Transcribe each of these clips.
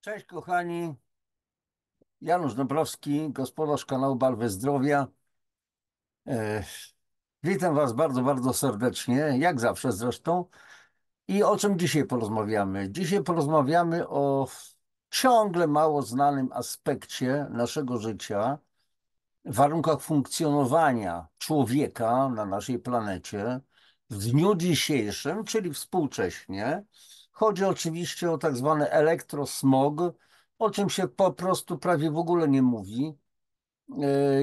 Cześć kochani, Janusz Dąbrowski, gospodarz kanału Barwy Zdrowia. E, Witam Was bardzo, bardzo serdecznie, jak zawsze zresztą. I o czym dzisiaj porozmawiamy? Dzisiaj porozmawiamy o ciągle mało znanym aspekcie naszego życia, warunkach funkcjonowania człowieka na naszej planecie w dniu dzisiejszym, czyli współcześnie. Chodzi oczywiście o tak zwany elektrosmog, o czym się po prostu prawie w ogóle nie mówi.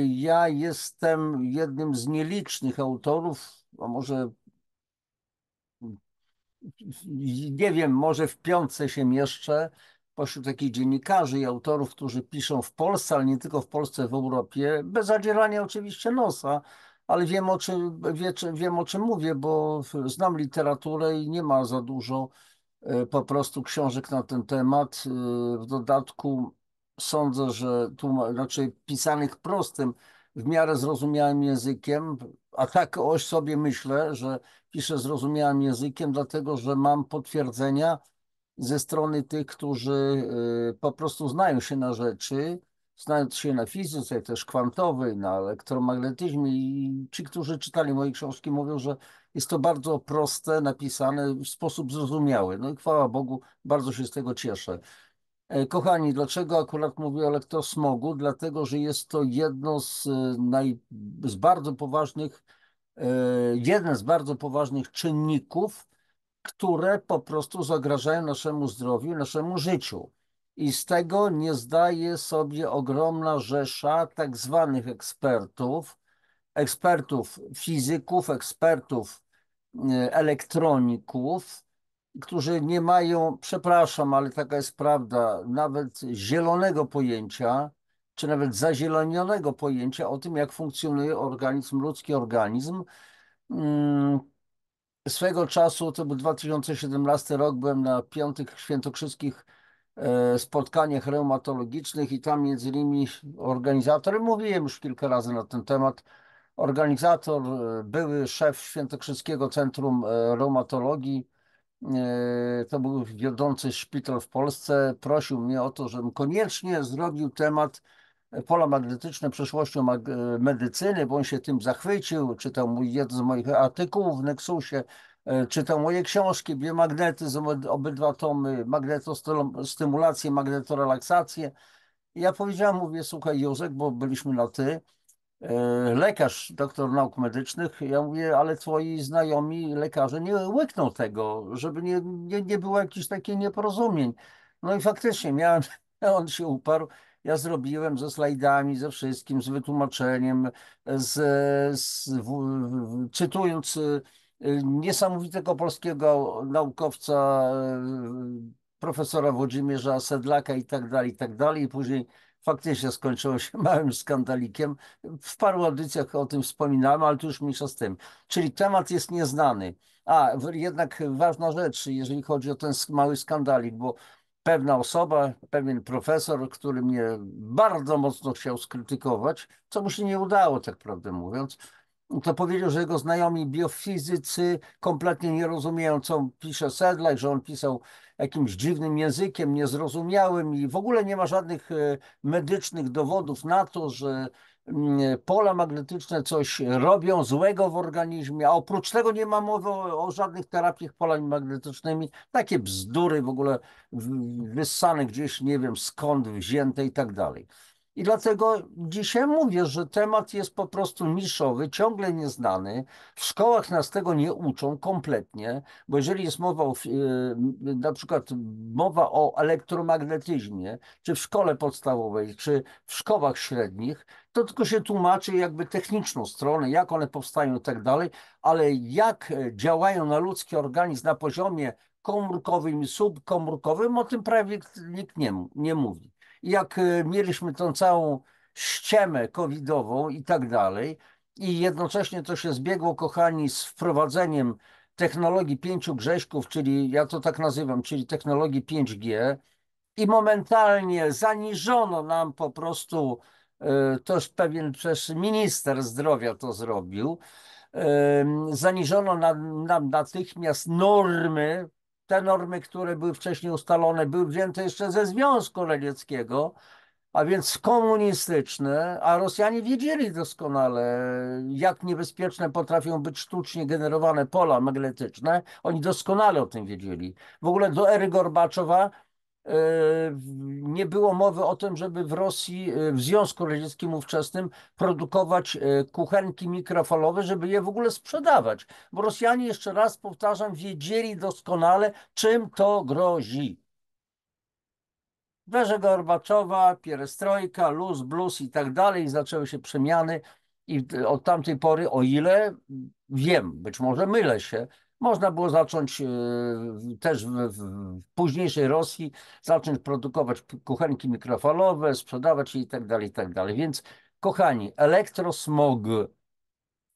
Ja jestem jednym z nielicznych autorów, a może nie wiem, może w piątce się mieszczę pośród takich dziennikarzy i autorów, którzy piszą w Polsce, ale nie tylko w Polsce, w Europie, bez zadzierania oczywiście nosa, ale wiem o czym mówię, bo znam literaturę i nie ma za dużo po prostu książek na ten temat. W dodatku sądzę, że znaczy pisanych prostym, w miarę zrozumiałym językiem, a tak oś sobie myślę, że piszę zrozumiałym językiem, dlatego że mam potwierdzenia ze strony tych, którzy po prostu znają się na rzeczy, znając się na fizyce też kwantowej, na elektromagnetyzmie i ci, którzy czytali moje książki, mówią, że jest to bardzo proste, napisane w sposób zrozumiały. No i chwała Bogu, bardzo się z tego cieszę. Kochani, dlaczego akurat mówię o elektrosmogu? Dlatego, że jest to jedno z bardzo poważnych, jeden z bardzo poważnych czynników, które po prostu zagrażają naszemu zdrowiu, naszemu życiu. I z tego nie zdaje sobie ogromna rzesza tak zwanych ekspertów, ekspertów fizyków, ekspertów elektroników, którzy nie mają, przepraszam, ale taka jest prawda, nawet zielonego pojęcia, czy nawet zazielenionego pojęcia o tym, jak funkcjonuje organizm, ludzki organizm. Mm, Swego czasu, to był 2017 rok, byłem na piątych świętokrzyskich spotkaniach reumatologicznych i tam między innymi organizator, mówiłem już kilka razy na ten temat, organizator, były szef Świętokrzyskiego Centrum Reumatologii, to był wiodący szpital w Polsce, prosił mnie o to, żebym koniecznie zrobił temat pola magnetyczne przyszłością medycyny, bo on się tym zachwycił, czytał jeden z moich artykułów w Nexusie, czytał moje książki, biomagnetyzm, obydwa tomy, magnetostymulację, magnetorelaksację. I ja powiedziałem, mówię, słuchaj Józek, bo byliśmy na ty, lekarz, doktor nauk medycznych, ja mówię, ale twoi znajomi lekarze nie łykną tego, żeby nie było jakichś takich nieporozumień. No i faktycznie miałem, on się uparł, ja zrobiłem ze slajdami, ze wszystkim, z wytłumaczeniem, z, cytując niesamowitego polskiego naukowca, profesora Włodzimierza Sedlaka i tak dalej, i tak dalej. I później faktycznie skończyło się małym skandalikiem. W paru audycjach o tym wspominałem, ale to już mniejsza z tym. Czyli temat jest nieznany. Jednak ważna rzecz, jeżeli chodzi o ten mały skandalik, bo pewna osoba, pewien profesor, który mnie bardzo mocno chciał skrytykować, co mu się nie udało, tak prawdę mówiąc, to powiedział, że jego znajomi biofizycy kompletnie nie rozumieją, co pisze Sedlak, że on pisał jakimś dziwnym językiem, niezrozumiałym i w ogóle nie ma żadnych medycznych dowodów na to, że pola magnetyczne coś robią złego w organizmie, a oprócz tego nie ma mowy o żadnych terapiach polami magnetycznymi. Takie bzdury w ogóle wyssane gdzieś, nie wiem skąd, wzięte i tak dalej. I dlatego dzisiaj mówię, że temat jest po prostu niszowy, ciągle nieznany. W szkołach nas tego nie uczą kompletnie, bo jeżeli jest mowa na przykład mowa o elektromagnetyzmie, czy w szkole podstawowej, czy w szkołach średnich, to tylko się tłumaczy jakby techniczną stronę, jak one powstają i tak dalej, ale jak działają na ludzki organizm na poziomie komórkowym i subkomórkowym, o tym prawie nikt nie mówi. I jak mieliśmy tą całą ściemę covidową i tak dalej, i jednocześnie to się zbiegło, kochani, z wprowadzeniem technologii pięciu grześków, czyli ja to tak nazywam, czyli technologii 5G, i momentalnie zaniżono nam po prostu, to już pewien przecież minister zdrowia to zrobił, zaniżono nam natychmiast normy te normy, które były wcześniej ustalone, były wzięte jeszcze ze Związku Radzieckiego, a więc komunistyczne, a Rosjanie wiedzieli doskonale, jak niebezpieczne potrafią być sztucznie generowane pola magnetyczne. Oni doskonale o tym wiedzieli. W ogóle do ery Gorbaczowa nie było mowy o tym, żeby w Rosji, w Związku Radzieckim ówczesnym produkować kuchenki mikrofalowe, żeby je w ogóle sprzedawać. Bo Rosjanie, jeszcze raz powtarzam, wiedzieli doskonale, czym to grozi. W erze Gorbaczowa, pierestrojka, luz, blues i tak dalej, zaczęły się przemiany i od tamtej pory, o ile wiem, być może mylę się, można było zacząć też w późniejszej Rosji, zacząć produkować kuchenki mikrofalowe, sprzedawać je i tak dalej, i tak dalej. Więc kochani, elektrosmog,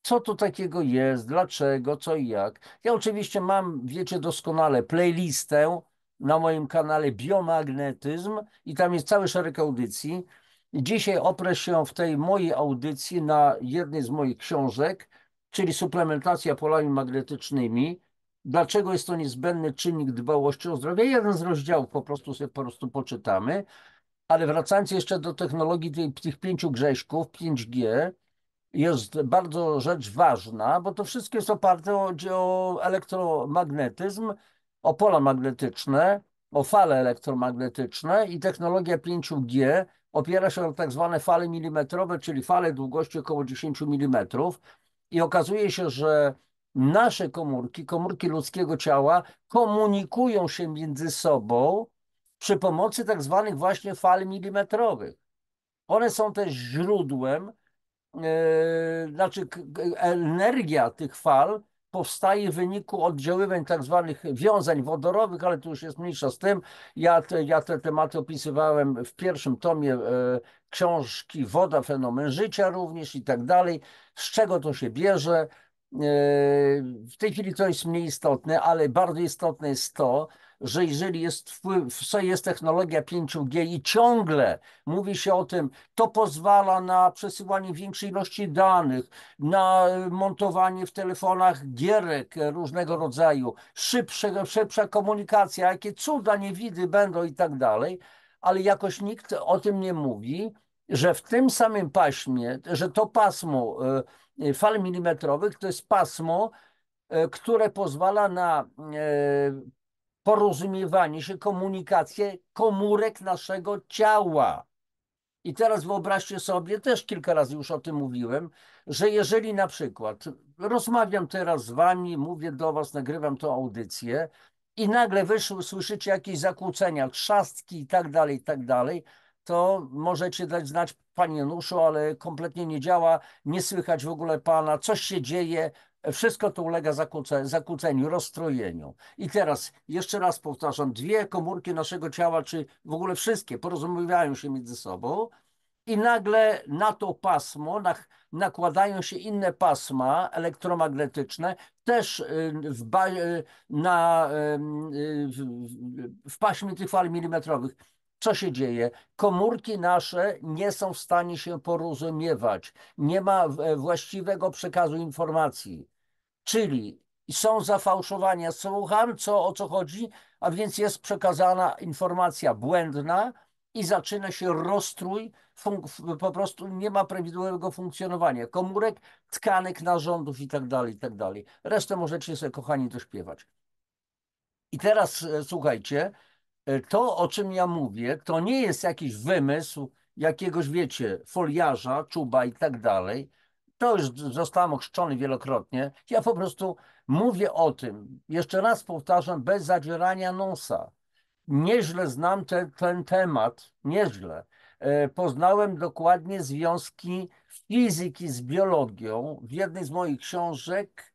co tu takiego jest, dlaczego, co i jak. Ja oczywiście mam, wiecie doskonale, playlistę na moim kanale Biomagnetyzm i tam jest cały szereg audycji. Dzisiaj oprę się w tej mojej audycji na jednej z moich książek, czyli Suplementacja polami magnetycznymi. Dlaczego jest to niezbędny czynnik dbałości o zdrowie? Jeden z rozdziałów po prostu poczytamy. Ale wracając jeszcze do technologii tych 5 grześków, 5G, jest bardzo rzecz ważna, bo to wszystko jest oparte o elektromagnetyzm, o pola magnetyczne, o fale elektromagnetyczne i technologia 5G opiera się o tak zwane fale milimetrowe, czyli fale długości około 10 mm. I okazuje się, że nasze komórki, komórki ludzkiego ciała komunikują się między sobą przy pomocy tak zwanych właśnie fal milimetrowych. One są też źródłem, znaczy energia tych fal powstaje w wyniku oddziaływań tak zwanych wiązań wodorowych, ale to już jest mniejsza z tym. Ja te tematy opisywałem w pierwszym tomie książki Woda, fenomen życia również i tak dalej. Z czego to się bierze? W tej chwili to jest mniej istotne, ale bardzo istotne jest to, że jeżeli jest technologia 5G i ciągle mówi się o tym, to pozwala na przesyłanie większej ilości danych, na montowanie w telefonach gierek różnego rodzaju, szybsza komunikacja, jakie cuda, niewidy będą i tak dalej, ale jakoś nikt o tym nie mówi, że w tym samym paśmie, że to pasmo fal milimetrowych to jest pasmo, które pozwala na porozumiewanie się, komunikację komórek naszego ciała. I teraz wyobraźcie sobie, też kilka razy już o tym mówiłem, że jeżeli na przykład rozmawiam teraz z wami, mówię do was, nagrywam tą audycję i nagle słyszycie jakieś zakłócenia, trzastki i tak dalej, to możecie dać znać, panie Januszu, ale kompletnie nie działa, nie słychać w ogóle pana, coś się dzieje, wszystko to ulega zakłóceniu, rozstrojeniu. I teraz jeszcze raz powtarzam, dwie komórki naszego ciała, czy w ogóle wszystkie, porozumiewają się między sobą i nagle na to pasmo nakładają się inne pasma elektromagnetyczne, też w paśmie tych fal milimetrowych. Co się dzieje? Komórki nasze nie są w stanie się porozumiewać. Nie ma właściwego przekazu informacji. Czyli są zafałszowania. Słucham, o co chodzi, a więc jest przekazana informacja błędna i zaczyna się rozstrój, po prostu nie ma prawidłowego funkcjonowania komórek, tkanek, narządów i tak dalej, i tak dalej. Resztę możecie sobie, kochani, dośpiewać. I teraz słuchajcie, to, o czym ja mówię, to nie jest jakiś wymysł jakiegoś, wiecie, foliarza, czuba i tak dalej. To już zostałem ochrzczony wielokrotnie. Ja po prostu mówię o tym, jeszcze raz powtarzam, bez zadzierania nosa. Nieźle znam ten temat, nieźle. Poznałem dokładnie związki fizyki z biologią. W jednej z moich książek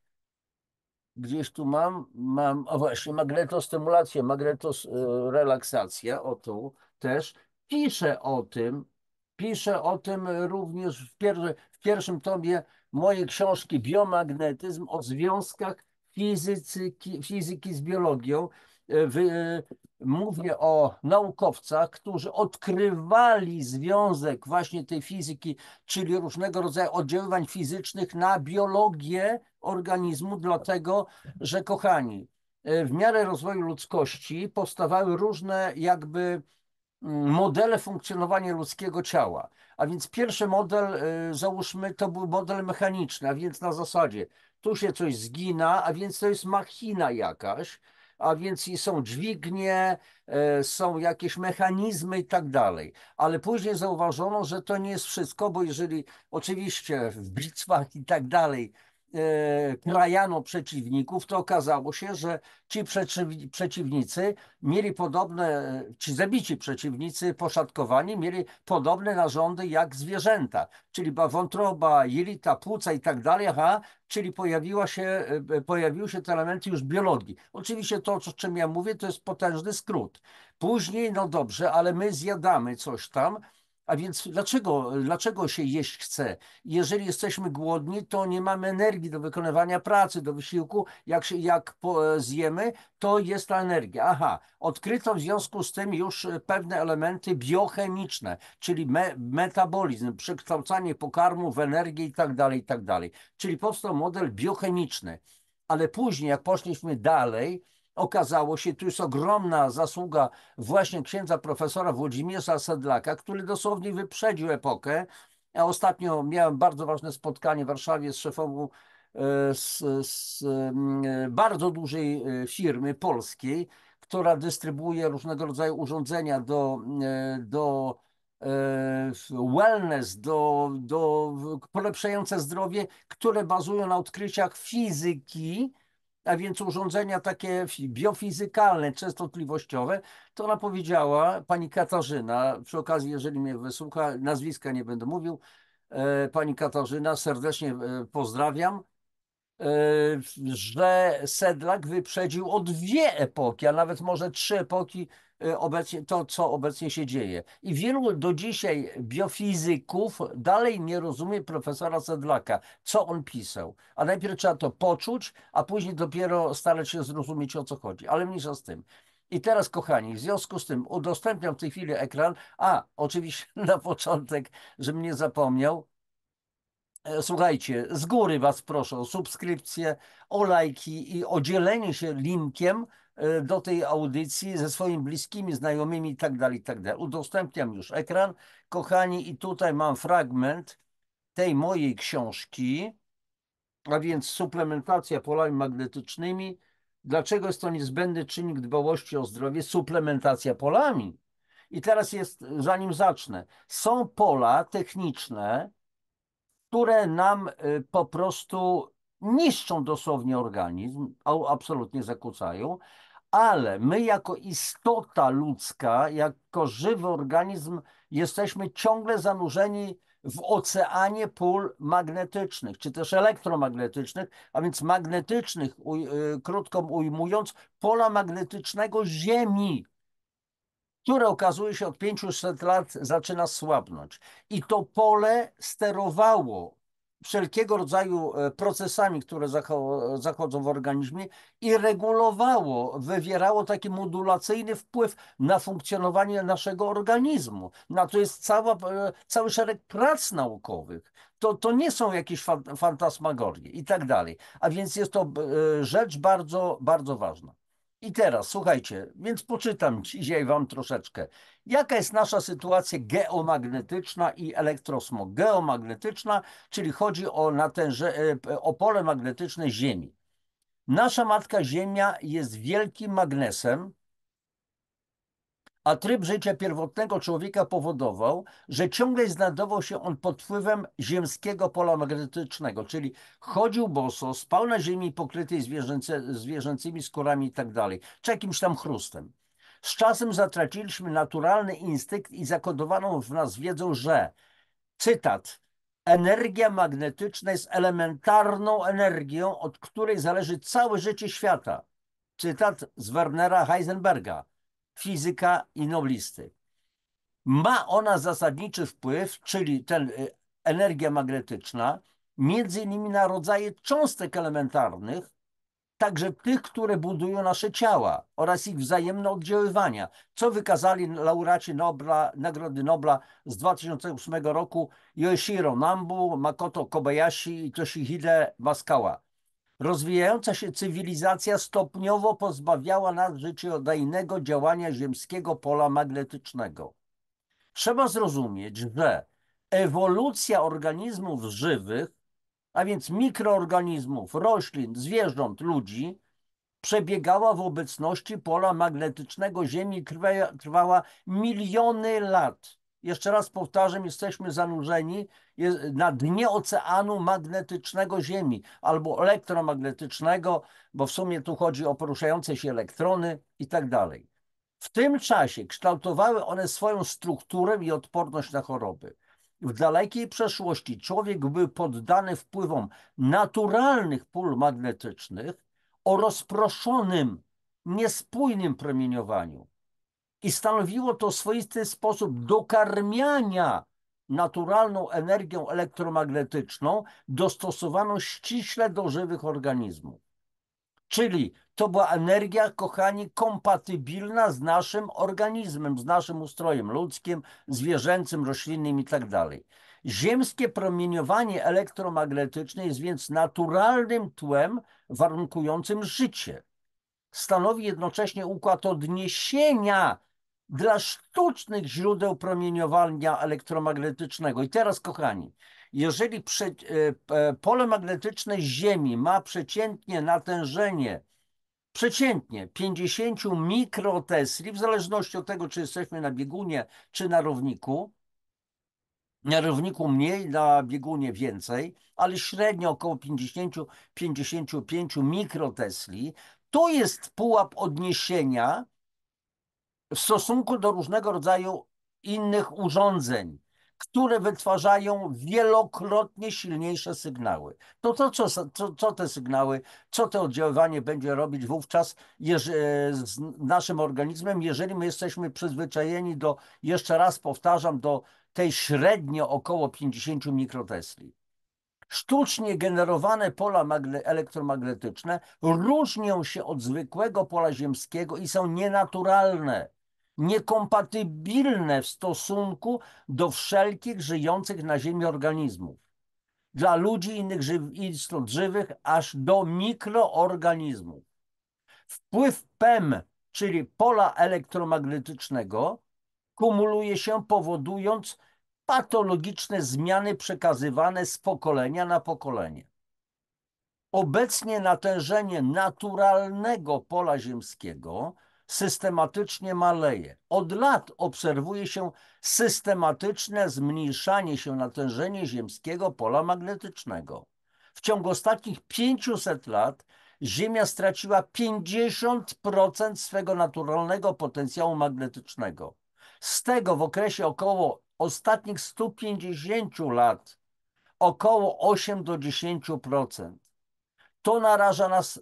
gdzieś tu o właśnie, magnetostymulacja, magnetosrelaksacja, o tu też, piszę o tym, piszę o tym również w pierwszym tomie mojej książki Biomagnetyzm o związkach fizyki z biologią. Mówię o naukowcach, którzy odkrywali związek właśnie tej fizyki, czyli różnego rodzaju oddziaływań fizycznych na biologię organizmu, dlatego że, kochani, w miarę rozwoju ludzkości powstawały różne jakby modele funkcjonowania ludzkiego ciała. A więc pierwszy model, załóżmy, to był model mechaniczny, a więc na zasadzie tu się coś zgina, a więc to jest machina jakaś, a więc i są dźwignie, są jakieś mechanizmy i tak dalej. Ale później zauważono, że to nie jest wszystko, bo jeżeli oczywiście w bitwach i tak dalej krajano przeciwników, to okazało się, że ci przeciwnicy mieli podobne, ci zabici przeciwnicy poszatkowani mieli podobne narządy jak zwierzęta, czyli wątroba, jelita, płuca i tak dalej, aha, czyli pojawiły się te elementy już biologii. Oczywiście to, o czym ja mówię, to jest potężny skrót. Później, no dobrze, ale my zjadamy coś tam, a więc dlaczego się jeść chce? Jeżeli jesteśmy głodni, to nie mamy energii do wykonywania pracy, do wysiłku. Jak zjemy, to jest ta energia. Aha, odkryto w związku z tym już pewne elementy biochemiczne, czyli metabolizm, przekształcanie pokarmu w energię i tak dalej, i tak dalej. Czyli powstał model biochemiczny. Ale później, jak poszliśmy dalej, okazało się, tu jest ogromna zasługa właśnie księdza profesora Włodzimierza Sedlaka, który dosłownie wyprzedził epokę. Ja ostatnio miałem bardzo ważne spotkanie w Warszawie z szefową bardzo dużej firmy polskiej, która dystrybuuje różnego rodzaju urządzenia do wellness, do polepszające zdrowie, które bazują na odkryciach fizyki, a więc urządzenia takie biofizykalne, częstotliwościowe, to ona powiedziała, pani Katarzyna, przy okazji, jeżeli mnie wysłucha, nazwiska nie będę mówił, pani Katarzyna, serdecznie pozdrawiam, że Sedlak wyprzedził o dwie epoki, a nawet może trzy epoki obecnie, to, co obecnie się dzieje. I wielu do dzisiaj biofizyków dalej nie rozumie profesora Sedlaka, co on pisał. A najpierw trzeba to poczuć, a później dopiero starać się zrozumieć, o co chodzi. Ale mniejsza z tym. I teraz, kochani, w związku z tym udostępniam w tej chwili ekran. A, oczywiście na początek, żebym nie zapomniał, słuchajcie, z góry Was proszę o subskrypcję, o lajki i o dzielenie się linkiem do tej audycji ze swoimi bliskimi, znajomymi i tak dalej, i tak dalej. Udostępniam już ekran, kochani, i tutaj mam fragment tej mojej książki, a więc suplementacja polami magnetycznymi. Dlaczego jest to niezbędny czynnik dbałości o zdrowie? Suplementacja polami. I teraz jest, zanim zacznę, są pola techniczne, które nam po prostu niszczą dosłownie organizm, absolutnie zakłócają, ale my jako istota ludzka, jako żywy organizm jesteśmy ciągle zanurzeni w oceanie pól magnetycznych, czy też elektromagnetycznych, a więc magnetycznych, krótko ujmując, pola magnetycznego Ziemi, które okazuje się od 500 lat zaczyna słabnąć. I to pole sterowało wszelkiego rodzaju procesami, które zachodzą w organizmie i regulowało, wywierało taki modulacyjny wpływ na funkcjonowanie naszego organizmu. Na to jest cały szereg prac naukowych. To nie są jakieś fantasmagorie i tak dalej. A więc jest to rzecz bardzo, bardzo ważna. I teraz słuchajcie, więc poczytam dzisiaj Wam troszeczkę. Jaka jest nasza sytuacja geomagnetyczna i elektrosmog? Geomagnetyczna, czyli chodzi o o pole magnetyczne Ziemi. Nasza matka Ziemia jest wielkim magnesem, a tryb życia pierwotnego człowieka powodował, że ciągle znajdował się on pod wpływem ziemskiego pola magnetycznego, czyli chodził boso, spał na ziemi pokrytej zwierzęcymi skórami i tak dalej, czy jakimś tam chrustem. Z czasem zatraciliśmy naturalny instynkt i zakodowaną w nas wiedzą, że, cytat, energia magnetyczna jest elementarną energią, od której zależy całe życie świata. Cytat z Wernera Heisenberga, fizyka i noblisty. Ma ona zasadniczy wpływ, czyli energia magnetyczna, między innymi na rodzaje cząstek elementarnych, także tych, które budują nasze ciała oraz ich wzajemne oddziaływania, co wykazali laureaci Nagrody Nobla z 2008 roku Yoshiro Nambu, Makoto Kobayashi i Toshihide Masukawa. Rozwijająca się cywilizacja stopniowo pozbawiała nas życiodajnego działania ziemskiego pola magnetycznego. Trzeba zrozumieć, że ewolucja organizmów żywych, a więc mikroorganizmów, roślin, zwierząt, ludzi, przebiegała w obecności pola magnetycznego Ziemi, trwała miliony lat. Jeszcze raz powtarzam, jesteśmy zanurzeni na dnie oceanu magnetycznego Ziemi albo elektromagnetycznego, bo w sumie tu chodzi o poruszające się elektrony i tak dalej. W tym czasie kształtowały one swoją strukturę i odporność na choroby. W dalekiej przeszłości człowiek był poddany wpływom naturalnych pól magnetycznych o rozproszonym, niespójnym promieniowaniu. I stanowiło to swoisty sposób dokarmiania naturalną energią elektromagnetyczną dostosowaną ściśle do żywych organizmów. Czyli to była energia, kochani, kompatybilna z naszym organizmem, z naszym ustrojem ludzkim, zwierzęcym, roślinnym i tak dalej. Ziemskie promieniowanie elektromagnetyczne jest więc naturalnym tłem warunkującym życie. Stanowi jednocześnie układ odniesienia dla sztucznych źródeł promieniowania elektromagnetycznego. I teraz, kochani, jeżeli pole magnetyczne Ziemi ma przeciętnie natężenie 50 mikrotesli, w zależności od tego, czy jesteśmy na biegunie, czy na równiku mniej, na biegunie więcej, ale średnio około 50-55 mikrotesli, to jest pułap odniesienia w stosunku do różnego rodzaju innych urządzeń, które wytwarzają wielokrotnie silniejsze sygnały. Co te sygnały, co to oddziaływanie będzie robić wówczas z naszym organizmem, jeżeli my jesteśmy przyzwyczajeni do, jeszcze raz powtarzam, do tej średnio około 50 mikrotesli. Sztucznie generowane pola elektromagnetyczne różnią się od zwykłego pola ziemskiego i są nienaturalne, niekompatybilne w stosunku do wszelkich żyjących na Ziemi organizmów. Dla ludzi i innych istot żywych aż do mikroorganizmów. Wpływ PEM, czyli pola elektromagnetycznego, kumuluje się, powodując patologiczne zmiany przekazywane z pokolenia na pokolenie. Obecnie natężenie naturalnego pola ziemskiego systematycznie maleje. Od lat obserwuje się systematyczne zmniejszanie się natężenia ziemskiego pola magnetycznego. W ciągu ostatnich 500 lat Ziemia straciła 50% swego naturalnego potencjału magnetycznego. Z tego w okresie około ostatnich 150 lat około 8 do 10%. To naraża nas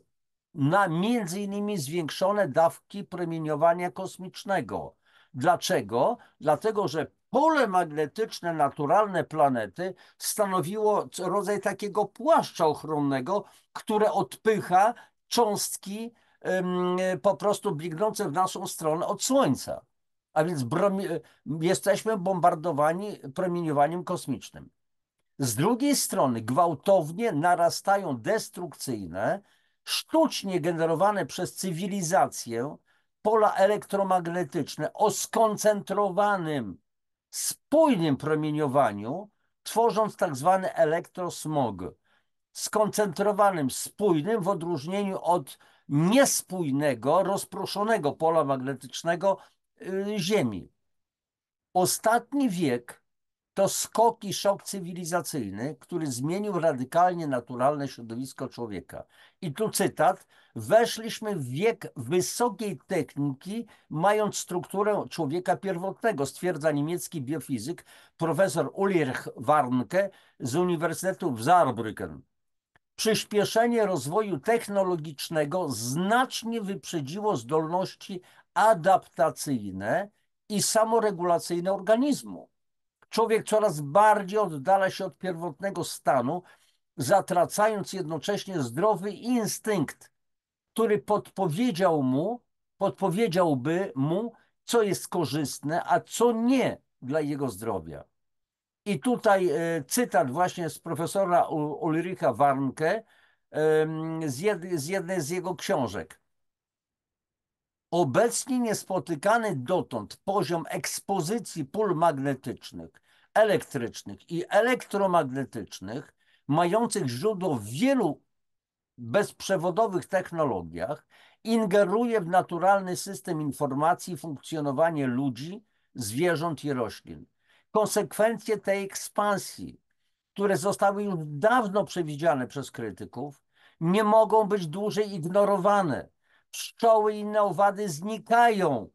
na między innymi zwiększone dawki promieniowania kosmicznego. Dlaczego? Dlatego, że pole magnetyczne naturalne planety stanowiło rodzaj takiego płaszcza ochronnego, które odpycha cząstki po prostu biegnące w naszą stronę od Słońca. A więc jesteśmy bombardowani promieniowaniem kosmicznym. Z drugiej strony gwałtownie narastają destrukcyjne, sztucznie generowane przez cywilizację pola elektromagnetyczne o skoncentrowanym, spójnym promieniowaniu, tworząc tak zwany elektrosmog. Skoncentrowanym, spójnym w odróżnieniu od niespójnego, rozproszonego pola magnetycznego Ziemi. Ostatni wiek to skok i szok cywilizacyjny, który zmienił radykalnie naturalne środowisko człowieka. I tu cytat: weszliśmy w wiek wysokiej techniki, mając strukturę człowieka pierwotnego, stwierdza niemiecki biofizyk profesor Ulrich Warnke z Uniwersytetu w Saarbrücken. Przyspieszenie rozwoju technologicznego znacznie wyprzedziło zdolności adaptacyjne i samoregulacyjne organizmu. Człowiek coraz bardziej oddala się od pierwotnego stanu, zatracając jednocześnie zdrowy instynkt, który podpowiedziałby mu, co jest korzystne, a co nie dla jego zdrowia. I tutaj cytat właśnie z profesora Ulricha Warnke, z jednej z jego książek. Obecnie niespotykany dotąd poziom ekspozycji pól magnetycznych, elektrycznych i elektromagnetycznych, mających źródło w wielu bezprzewodowych technologiach, ingeruje w naturalny system informacji, funkcjonowanie ludzi, zwierząt i roślin. Konsekwencje tej ekspansji, które zostały już dawno przewidziane przez krytyków, nie mogą być dłużej ignorowane. Pszczoły i inne owady znikają.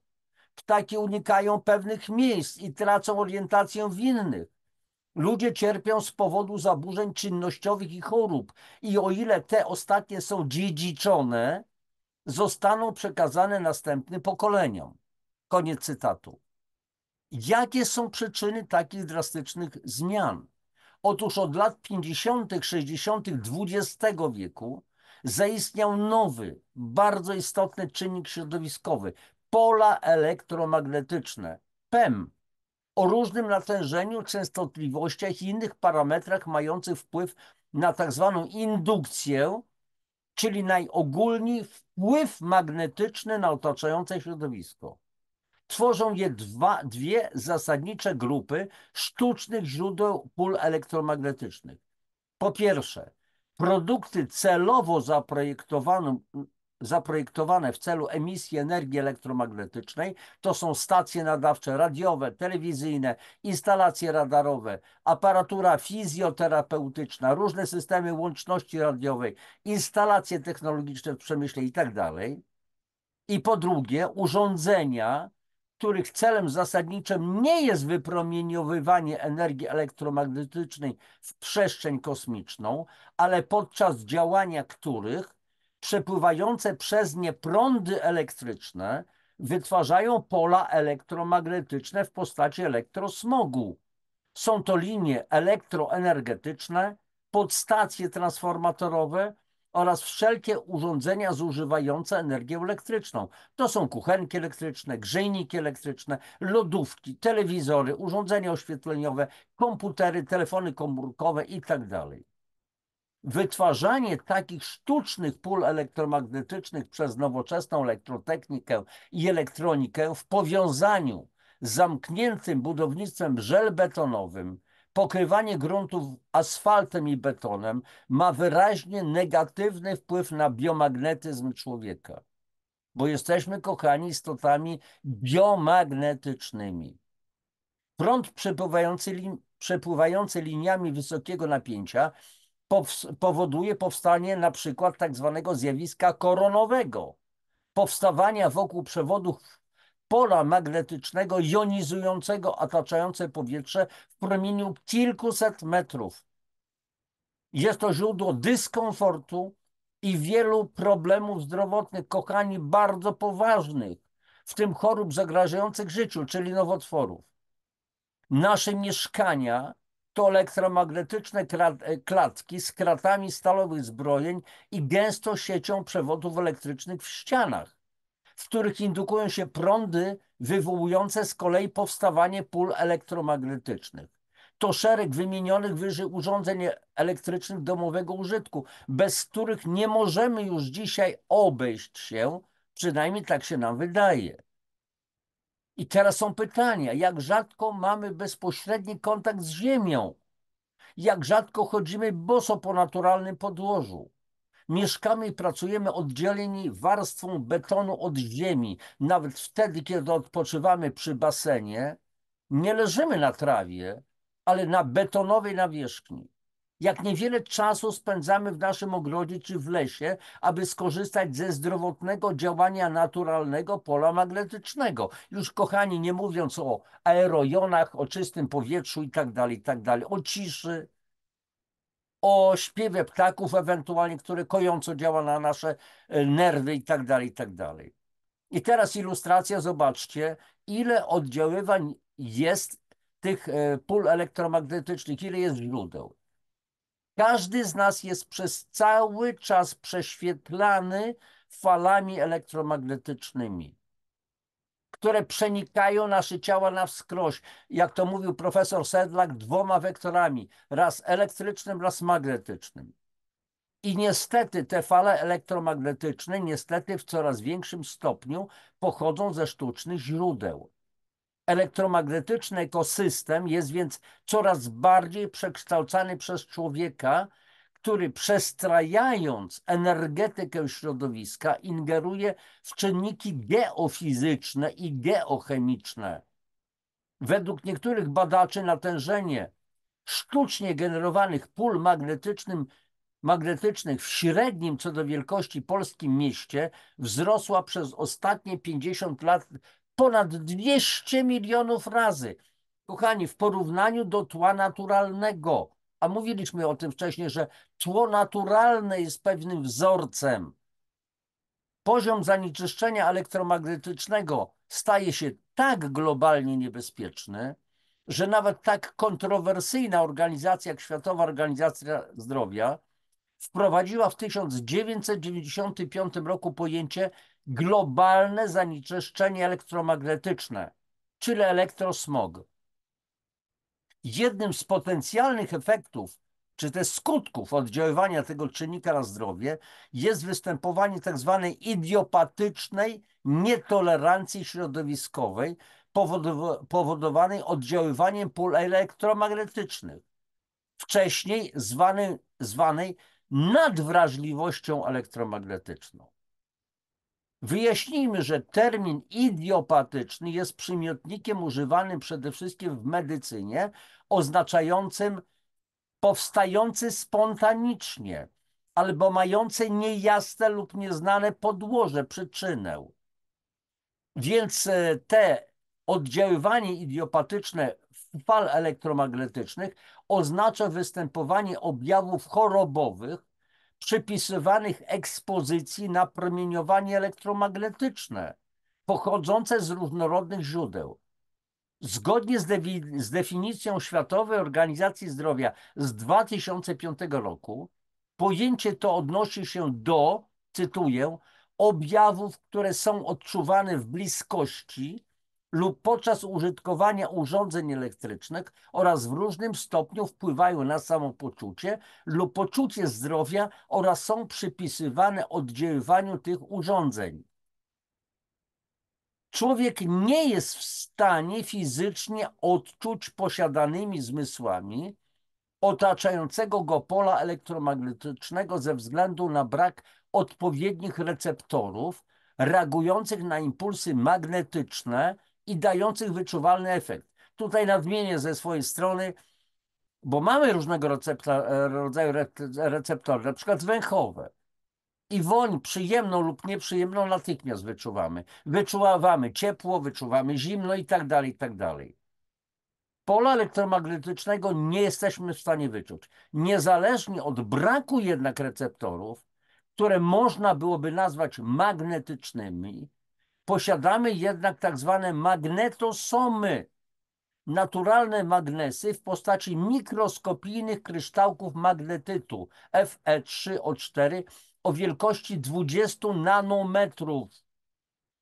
Ptaki unikają pewnych miejsc i tracą orientację w innych. Ludzie cierpią z powodu zaburzeń czynnościowych i chorób. I o ile te ostatnie są dziedziczone, zostaną przekazane następnym pokoleniom. Koniec cytatu. Jakie są przyczyny takich drastycznych zmian? Otóż od lat 50., 60. XX wieku zaistniał nowy, bardzo istotny czynnik środowiskowy, pola elektromagnetyczne, PEM, o różnym natężeniu, częstotliwościach i innych parametrach mających wpływ na tak zwaną indukcję, czyli najogólniej wpływ magnetyczny na otaczające środowisko. Tworzą je dwie zasadnicze grupy sztucznych źródeł pól elektromagnetycznych. Po pierwsze, produkty celowo zaprojektowane w celu emisji energii elektromagnetycznej, to są stacje nadawcze radiowe, telewizyjne, instalacje radarowe, aparatura fizjoterapeutyczna, różne systemy łączności radiowej, instalacje technologiczne w przemyśle itd. I po drugie, urządzenia, których celem zasadniczym nie jest wypromieniowywanie energii elektromagnetycznej w przestrzeń kosmiczną, ale podczas działania których przepływające przez nie prądy elektryczne wytwarzają pola elektromagnetyczne w postaci elektrosmogu. Są to linie elektroenergetyczne, podstacje transformatorowe oraz wszelkie urządzenia zużywające energię elektryczną. To są kuchenki elektryczne, grzejniki elektryczne, lodówki, telewizory, urządzenia oświetleniowe, komputery, telefony komórkowe itd. Wytwarzanie takich sztucznych pól elektromagnetycznych przez nowoczesną elektrotechnikę i elektronikę w powiązaniu z zamkniętym budownictwem żelbetonowym, pokrywanie gruntów asfaltem i betonem ma wyraźnie negatywny wpływ na biomagnetyzm człowieka, bo jesteśmy, kochani, istotami biomagnetycznymi. Prąd przepływający liniami wysokiego napięcia powoduje powstanie na przykład tak zwanego zjawiska koronowego, powstawania wokół przewodów pola magnetycznego jonizującego otaczające powietrze w promieniu kilkuset metrów. Jest to źródło dyskomfortu i wielu problemów zdrowotnych, kochani, bardzo poważnych, w tym chorób zagrażających życiu, czyli nowotworów. Nasze mieszkania to elektromagnetyczne klatki z kratami stalowych zbrojeń i gęstą siecią przewodów elektrycznych w ścianach, w których indukują się prądy wywołujące z kolei powstawanie pól elektromagnetycznych. To szereg wymienionych wyżej urządzeń elektrycznych domowego użytku, bez których nie możemy już dzisiaj obejść się, przynajmniej tak się nam wydaje. I teraz są pytania, jak rzadko mamy bezpośredni kontakt z Ziemią? Jak rzadko chodzimy boso po naturalnym podłożu? Mieszkamy i pracujemy oddzieleni warstwą betonu od ziemi. Nawet wtedy, kiedy odpoczywamy przy basenie, nie leżymy na trawie, ale na betonowej nawierzchni. Jak niewiele czasu spędzamy w naszym ogrodzie czy w lesie, aby skorzystać ze zdrowotnego działania naturalnego pola magnetycznego. Już, kochani, nie mówiąc o aerojonach, o czystym powietrzu i tak dalej, o ciszy, o śpiewie ptaków ewentualnie, które kojąco działa na nasze nerwy i tak dalej. I teraz ilustracja, zobaczcie, ile oddziaływań jest tych pól elektromagnetycznych, ile jest źródeł. Każdy z nas jest przez cały czas prześwietlany falami elektromagnetycznymi, które przenikają nasze ciała na wskroś. Jak to mówił profesor Sedlak, dwoma wektorami, raz elektrycznym, raz magnetycznym. I niestety te fale elektromagnetyczne niestety w coraz większym stopniu pochodzą ze sztucznych źródeł. Elektromagnetyczny ekosystem jest więc coraz bardziej przekształcany przez człowieka, który przestrajając energetykę środowiska ingeruje w czynniki geofizyczne i geochemiczne. Według niektórych badaczy natężenie sztucznie generowanych pól magnetycznych w średnim co do wielkości polskim mieście wzrosła przez ostatnie 50 lat ponad 200 milionów razy. Kochani, w porównaniu do tła naturalnego, a mówiliśmy o tym wcześniej, że tło naturalne jest pewnym wzorcem. Poziom zanieczyszczenia elektromagnetycznego staje się tak globalnie niebezpieczny, że nawet tak kontrowersyjna organizacja jak Światowa Organizacja Zdrowia wprowadziła w 1995 roku pojęcie globalne zanieczyszczenie elektromagnetyczne, czyli elektrosmog. Jednym z potencjalnych efektów, czy też skutków oddziaływania tego czynnika na zdrowie jest występowanie tak zwanej idiopatycznej nietolerancji środowiskowej powodowanej oddziaływaniem pól elektromagnetycznych, wcześniej zwanej nadwrażliwością elektromagnetyczną. Wyjaśnijmy, że termin idiopatyczny jest przymiotnikiem używanym przede wszystkim w medycynie, oznaczającym powstający spontanicznie albo mający niejasne lub nieznane podłoże, przyczynę. Więc te oddziaływanie idiopatyczne fal elektromagnetycznych oznacza występowanie objawów chorobowych przypisywanych ekspozycji na promieniowanie elektromagnetyczne pochodzące z różnorodnych źródeł. Zgodnie z definicją Światowej Organizacji Zdrowia z 2005 roku, pojęcie to odnosi się do, cytuję, objawów, które są odczuwane w bliskości lub podczas użytkowania urządzeń elektrycznych oraz w różnym stopniu wpływają na samopoczucie lub poczucie zdrowia oraz są przypisywane oddziaływaniu tych urządzeń. Człowiek nie jest w stanie fizycznie odczuć posiadanymi zmysłami otaczającego go pola elektromagnetycznego ze względu na brak odpowiednich receptorów reagujących na impulsy magnetyczne i dających wyczuwalny efekt. Tutaj nadmienię ze swojej strony, bo mamy różnego rodzaju receptory, na przykład węchowe. I woń przyjemną lub nieprzyjemną natychmiast wyczuwamy. Wyczuwamy ciepło, wyczuwamy zimno i tak dalej, i tak dalej. Pola elektromagnetycznego nie jesteśmy w stanie wyczuć. Niezależnie od braku jednak receptorów, które można byłoby nazwać magnetycznymi, posiadamy jednak tak zwane magnetosomy, naturalne magnesy w postaci mikroskopijnych kryształków magnetytu Fe3O4 o wielkości 20 nanometrów,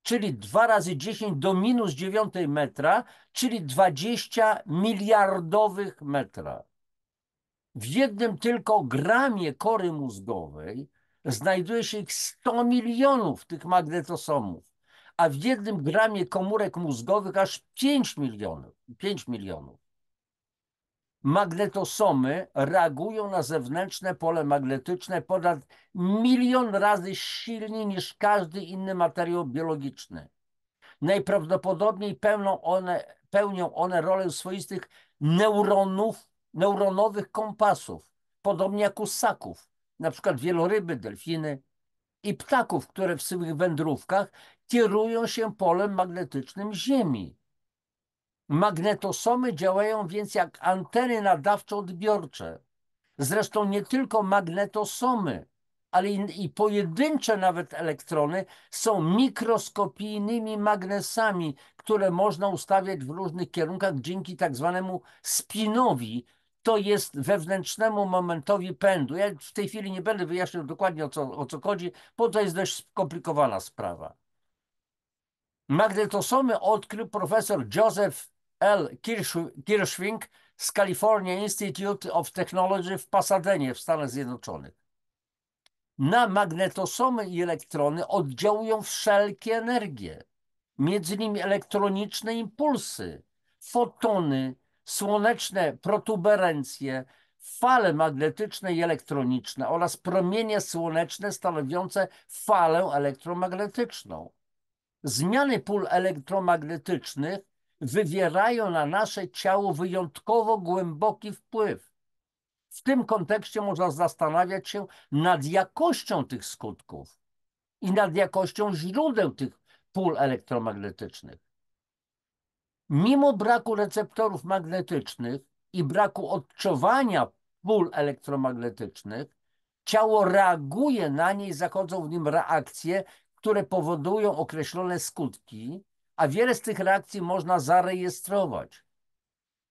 czyli 2 razy 10 do minus 9 metra, czyli 20 miliardowych metra. W jednym tylko gramie kory mózgowej znajduje się ich 100 milionów tych magnetosomów, a w jednym gramie komórek mózgowych aż 5 milionów. 5 milionów. Magnetosomy reagują na zewnętrzne pole magnetyczne ponad 1 milion razy silniej niż każdy inny materiał biologiczny. Najprawdopodobniej pełnią one rolę swoistych neuronowych kompasów, podobnie jak u ssaków, na przykład wieloryby, delfiny i ptaków, które w swych wędrówkach kierują się polem magnetycznym Ziemi. Magnetosomy działają więc jak anteny nadawczo-odbiorcze. Zresztą nie tylko magnetosomy, ale i pojedyncze nawet elektrony są mikroskopijnymi magnesami, które można ustawiać w różnych kierunkach dzięki tak zwanemu spinowi, to jest wewnętrznemu momentowi pędu. Ja w tej chwili nie będę wyjaśniał dokładnie o co chodzi, bo to jest dość skomplikowana sprawa. Magnetosomy odkrył profesor Joseph L. Kirschvink z California Institute of Technology w Pasadenie w Stanach Zjednoczonych. Na magnetosomy i elektrony oddziałują wszelkie energie, między innymi elektroniczne impulsy, fotony, słoneczne protuberencje, fale magnetyczne i elektroniczne oraz promienie słoneczne stanowiące falę elektromagnetyczną. Zmiany pól elektromagnetycznych wywierają na nasze ciało wyjątkowo głęboki wpływ. W tym kontekście można zastanawiać się nad jakością tych skutków i nad jakością źródeł tych pól elektromagnetycznych. Mimo braku receptorów magnetycznych i braku odczuwania pól elektromagnetycznych, ciało reaguje na nie i zachodzą w nim reakcje, które powodują określone skutki, a wiele z tych reakcji można zarejestrować.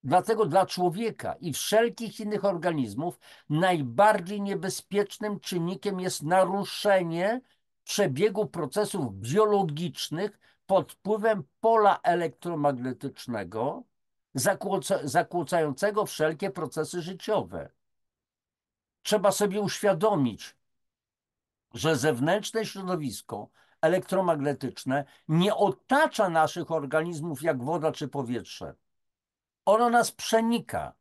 Dlatego dla człowieka i wszelkich innych organizmów najbardziej niebezpiecznym czynnikiem jest naruszenie przebiegu procesów biologicznych pod wpływem pola elektromagnetycznego, zakłócającego wszelkie procesy życiowe. Trzeba sobie uświadomić, że zewnętrzne środowisko elektromagnetyczne nie otacza naszych organizmów jak woda czy powietrze. Ono nas przenika.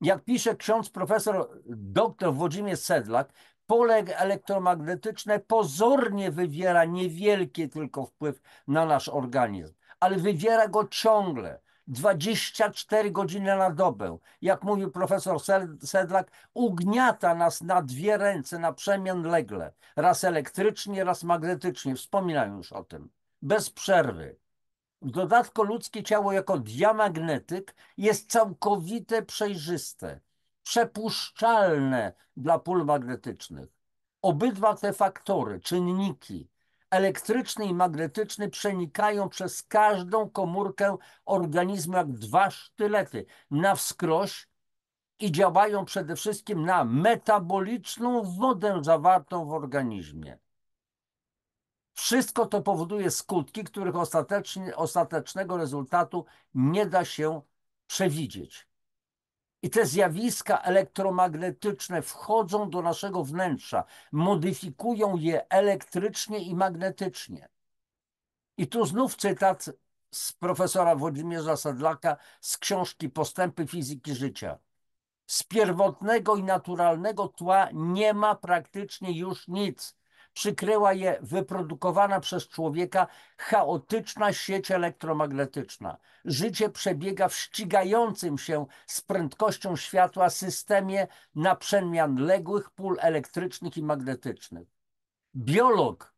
Jak pisze ksiądz profesor dr Włodzimierz Sedlak, pole elektromagnetyczne pozornie wywiera niewielki tylko wpływ na nasz organizm, ale wywiera go ciągle, 24 godziny na dobę. Jak mówił profesor Sedlak, ugniata nas na dwie ręce na przemian legle, raz elektrycznie, raz magnetycznie. Wspominałem już o tym. Bez przerwy. W dodatku ludzkie ciało jako diamagnetyk jest całkowite przejrzyste, przepuszczalne dla pól magnetycznych. Obydwa te faktory, czynniki elektryczny i magnetyczny, przenikają przez każdą komórkę organizmu jak dwa sztylety na wskroś i działają przede wszystkim na metaboliczną wodę zawartą w organizmie. Wszystko to powoduje skutki, których ostatecznego rezultatu nie da się przewidzieć. I te zjawiska elektromagnetyczne wchodzą do naszego wnętrza, modyfikują je elektrycznie i magnetycznie. I tu znów cytat z profesora Włodzimierza Sedlaka z książki Postępy fizyki życia. Z pierwotnego i naturalnego tła nie ma praktycznie już nic. Przykryła je wyprodukowana przez człowieka chaotyczna sieć elektromagnetyczna. Życie przebiega w ścigającym się z prędkością światła systemie naprzemian ległych pól elektrycznych i magnetycznych. Biolog,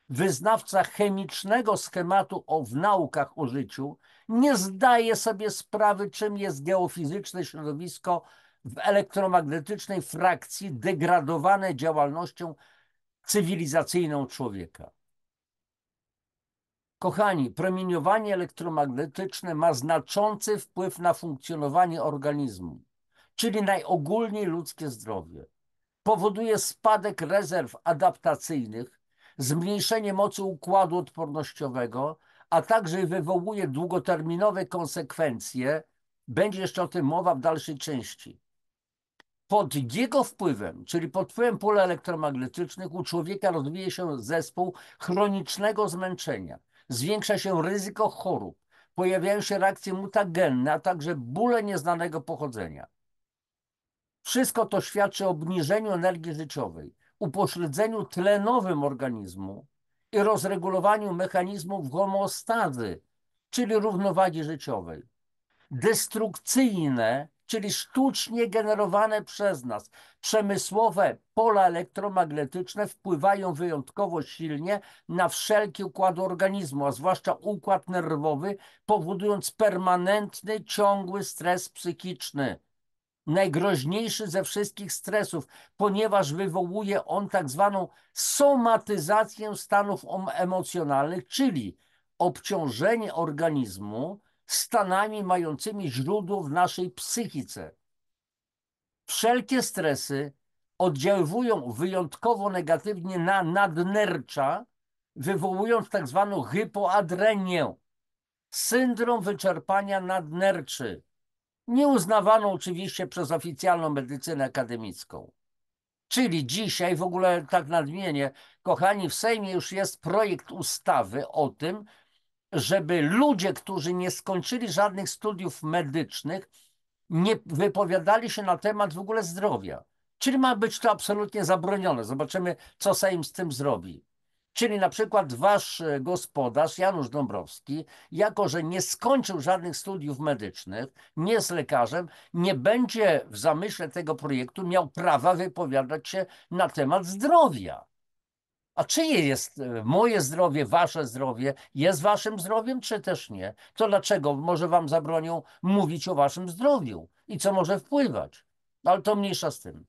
wyznawca chemicznego schematu w naukach o życiu, nie zdaje sobie sprawy, czym jest geofizyczne środowisko w elektromagnetycznej frakcji degradowane działalnością cywilizacyjną człowieka. Kochani, promieniowanie elektromagnetyczne ma znaczący wpływ na funkcjonowanie organizmu, czyli najogólniej ludzkie zdrowie. Powoduje spadek rezerw adaptacyjnych, zmniejszenie mocy układu odpornościowego, a także wywołuje długoterminowe konsekwencje. Będzie jeszcze o tym mowa w dalszej części. Pod jego wpływem, czyli pod wpływem pól elektromagnetycznych, u człowieka rozwija się zespół chronicznego zmęczenia. Zwiększa się ryzyko chorób, pojawiają się reakcje mutagenne, a także bóle nieznanego pochodzenia. Wszystko to świadczy o obniżeniu energii życiowej, upośledzeniu tlenowym organizmu i rozregulowaniu mechanizmów homeostazy, czyli równowagi życiowej. Destrukcyjne, czyli sztucznie generowane przez nas przemysłowe pola elektromagnetyczne wpływają wyjątkowo silnie na wszelkie układy organizmu, a zwłaszcza układ nerwowy, powodując permanentny, ciągły stres psychiczny. Najgroźniejszy ze wszystkich stresów, ponieważ wywołuje on tak zwaną somatyzację stanów emocjonalnych, czyli obciążenie organizmu stanami mającymi źródło w naszej psychice. Wszelkie stresy oddziaływują wyjątkowo negatywnie na nadnercza, wywołując tak zwaną hypoadrenię, syndrom wyczerpania nadnerczy, nieuznawaną oczywiście przez oficjalną medycynę akademicką. Czyli dzisiaj w ogóle tak nadmienię, kochani, w Sejmie już jest projekt ustawy o tym, żeby ludzie, którzy nie skończyli żadnych studiów medycznych, nie wypowiadali się na temat w ogóle zdrowia. Czyli ma być to absolutnie zabronione. Zobaczymy, co Sejm z tym zrobi. Czyli na przykład wasz gospodarz Janusz Dąbrowski, jako że nie skończył żadnych studiów medycznych, nie jest lekarzem, nie będzie w zamyśle tego projektu miał prawa wypowiadać się na temat zdrowia. A czyje jest moje zdrowie, wasze zdrowie? Jest waszym zdrowiem, czy też nie? To dlaczego może wam zabronią mówić o waszym zdrowiu i co może wpływać? Ale to mniejsza z tym.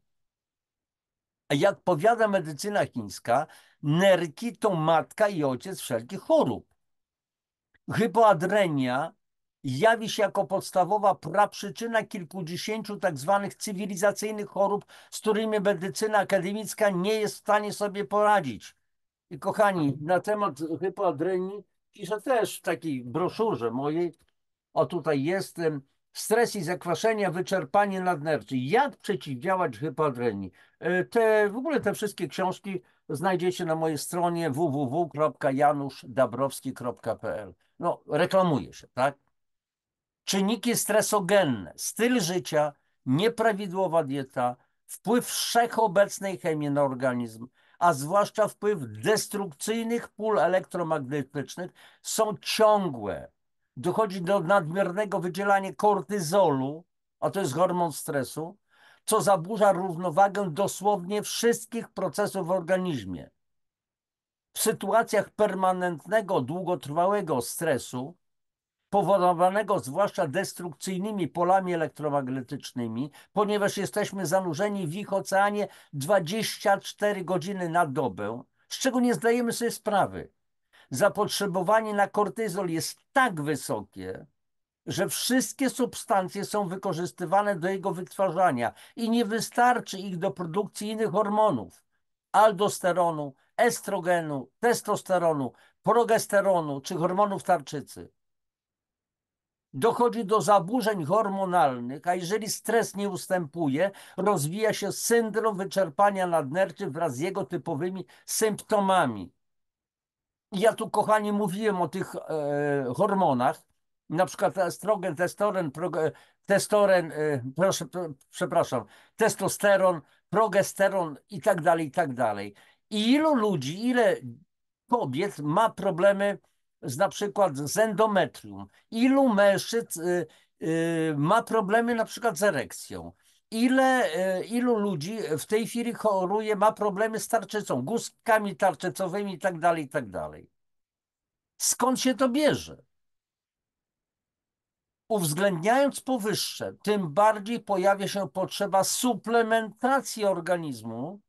A jak powiada medycyna chińska, nerki to matka i ojciec wszelkich chorób. Hypoadrenia jawi się jako podstawowa praprzyczyna kilkudziesięciu tak zwanych cywilizacyjnych chorób, z którymi medycyna akademicka nie jest w stanie sobie poradzić. I kochani, na temat hypoadrenii piszę też w takiej broszurze mojej. O, tutaj jest stres i zakwaszenia, wyczerpanie nadnerczy. Jak przeciwdziałać hypoadrenii? W ogóle te wszystkie książki znajdziecie na mojej stronie www.januszdabrowski.pl. No, reklamuję się, tak? Czynniki stresogenne, styl życia, nieprawidłowa dieta, wpływ wszechobecnej chemii na organizm, a zwłaszcza wpływ destrukcyjnych pól elektromagnetycznych są ciągłe. Dochodzi do nadmiernego wydzielania kortyzolu, a to jest hormon stresu, co zaburza równowagę dosłownie wszystkich procesów w organizmie. W sytuacjach permanentnego, długotrwałego stresu, powodowanego zwłaszcza destrukcyjnymi polami elektromagnetycznymi, ponieważ jesteśmy zanurzeni w ich oceanie 24 godziny na dobę, z czego nie zdajemy sobie sprawy. Zapotrzebowanie na kortyzol jest tak wysokie, że wszystkie substancje są wykorzystywane do jego wytwarzania i nie wystarczy ich do produkcji innych hormonów: aldosteronu, estrogenu, testosteronu, progesteronu czy hormonów tarczycy. Dochodzi do zaburzeń hormonalnych, a jeżeli stres nie ustępuje, rozwija się syndrom wyczerpania nadnerczy wraz z jego typowymi symptomami. Ja tu, kochani, mówiłem o tych hormonach, na przykład estrogen, testosteron, progesteron i tak dalej, i tak dalej. I ilu ludzi, ile kobiet ma problemy na przykład z endometrium? Ilu mężczyzn ma problemy na przykład z erekcją? Ilu ludzi w tej chwili choruje, ma problemy z tarczycą, guzkami tarczycowymi i tak dalej, i tak dalej. Skąd się to bierze? Uwzględniając powyższe, tym bardziej pojawia się potrzeba suplementacji organizmu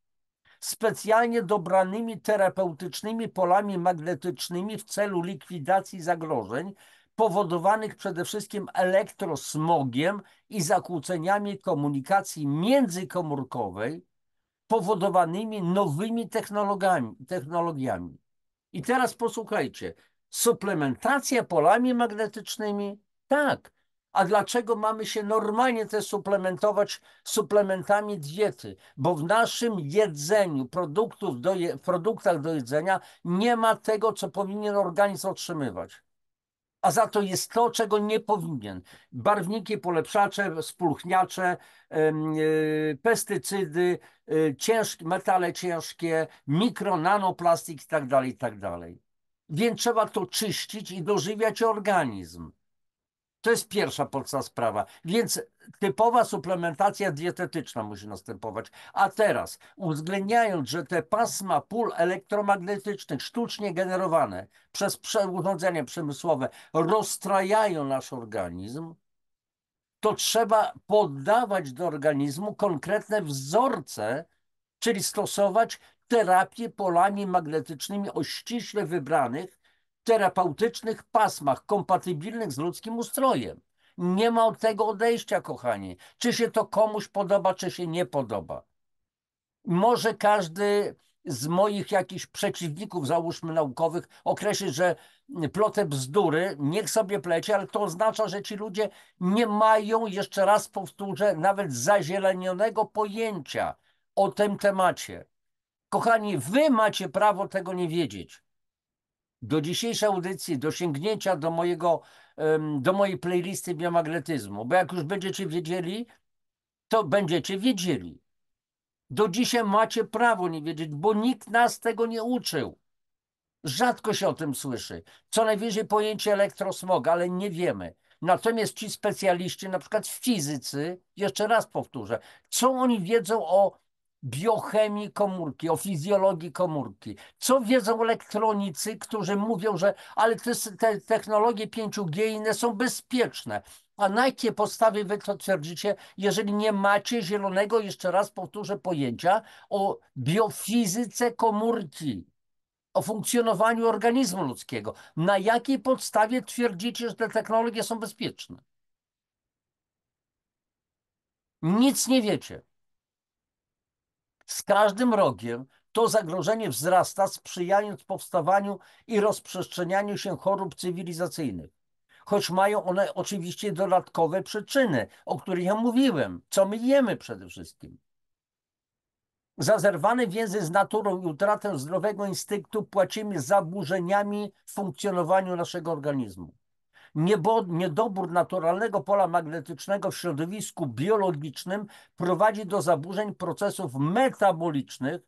specjalnie dobranymi terapeutycznymi polami magnetycznymi w celu likwidacji zagrożeń powodowanych przede wszystkim elektrosmogiem i zakłóceniami komunikacji międzykomórkowej powodowanymi nowymi technologiami. I teraz posłuchajcie, suplementacja polami magnetycznymi? Tak. A dlaczego mamy się normalnie też suplementować suplementami diety? Bo w naszym jedzeniu, produktach do jedzenia nie ma tego, co powinien organizm otrzymywać. A za to jest to, czego nie powinien. Barwniki, polepszacze, spulchniacze, pestycydy, metale ciężkie, mikro, nanoplastik i tak dalej, i tak dalej. Więc trzeba to czyścić i dożywiać organizm. To jest pierwsza podstawowa sprawa. Więc typowa suplementacja dietetyczna musi następować. A teraz, uwzględniając, że te pasma pól elektromagnetycznych sztucznie generowane przez urządzenia przemysłowe rozstrajają nasz organizm, to trzeba poddawać do organizmu konkretne wzorce, czyli stosować terapię polami magnetycznymi o ściśle wybranych terapeutycznych pasmach kompatybilnych z ludzkim ustrojem. Nie ma od tego odejścia, kochani. Czy się to komuś podoba, czy się nie podoba. Może każdy z moich jakichś przeciwników, załóżmy naukowych, określić, że plotę bzdury, niech sobie plecie, ale to oznacza, że ci ludzie nie mają, jeszcze raz powtórzę, nawet zazielenionego pojęcia o tym temacie. Kochani, wy macie prawo tego nie wiedzieć. Do dzisiejszej audycji, do sięgnięcia do mojej playlisty biomagnetyzmu, bo jak już będziecie wiedzieli, to będziecie wiedzieli. Do dzisiaj macie prawo nie wiedzieć, bo nikt nas tego nie uczył. Rzadko się o tym słyszy. Co najwyżej pojęcie elektrosmog, ale nie wiemy. Natomiast ci specjaliści, na przykład w fizycy, jeszcze raz powtórzę, co oni wiedzą o biochemii komórki, o fizjologii komórki? Co wiedzą elektronicy, którzy mówią, że ale te technologie 5G inne są bezpieczne. A na jakiej podstawie wy to twierdzicie, jeżeli nie macie zielonego, jeszcze raz powtórzę, pojęcia o biofizyce komórki? O funkcjonowaniu organizmu ludzkiego. Na jakiej podstawie twierdzicie, że te technologie są bezpieczne? Nic nie wiecie. Z każdym rokiem to zagrożenie wzrasta, sprzyjając powstawaniu i rozprzestrzenianiu się chorób cywilizacyjnych. Choć mają one oczywiście dodatkowe przyczyny, o których ja mówiłem. Co my jemy przede wszystkim? Za zerwane więzy z naturą i utratę zdrowego instynktu płacimy zaburzeniami w funkcjonowaniu naszego organizmu. Niedobór naturalnego pola magnetycznego w środowisku biologicznym prowadzi do zaburzeń procesów metabolicznych,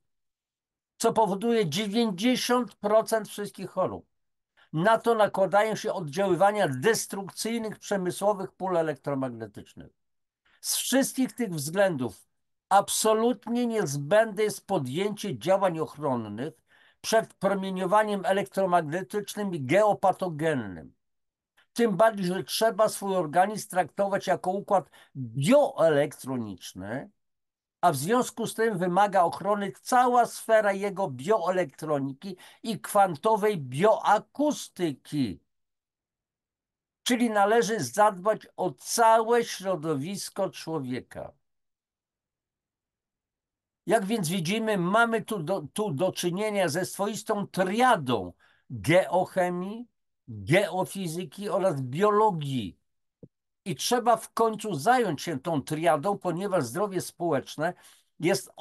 co powoduje 90% wszystkich chorób. Na to nakładają się oddziaływania destrukcyjnych przemysłowych pól elektromagnetycznych. Z wszystkich tych względów absolutnie niezbędne jest podjęcie działań ochronnych przed promieniowaniem elektromagnetycznym i geopatogennym. Tym bardziej, że trzeba swój organizm traktować jako układ bioelektroniczny, a w związku z tym wymaga ochrony cała sfera jego bioelektroniki i kwantowej bioakustyki. Czyli należy zadbać o całe środowisko człowieka. Jak więc widzimy, mamy tu do czynienia ze swoistą triadą geochemii, geofizyki oraz biologii. I trzeba w końcu zająć się tą triadą, ponieważ zdrowie społeczne jest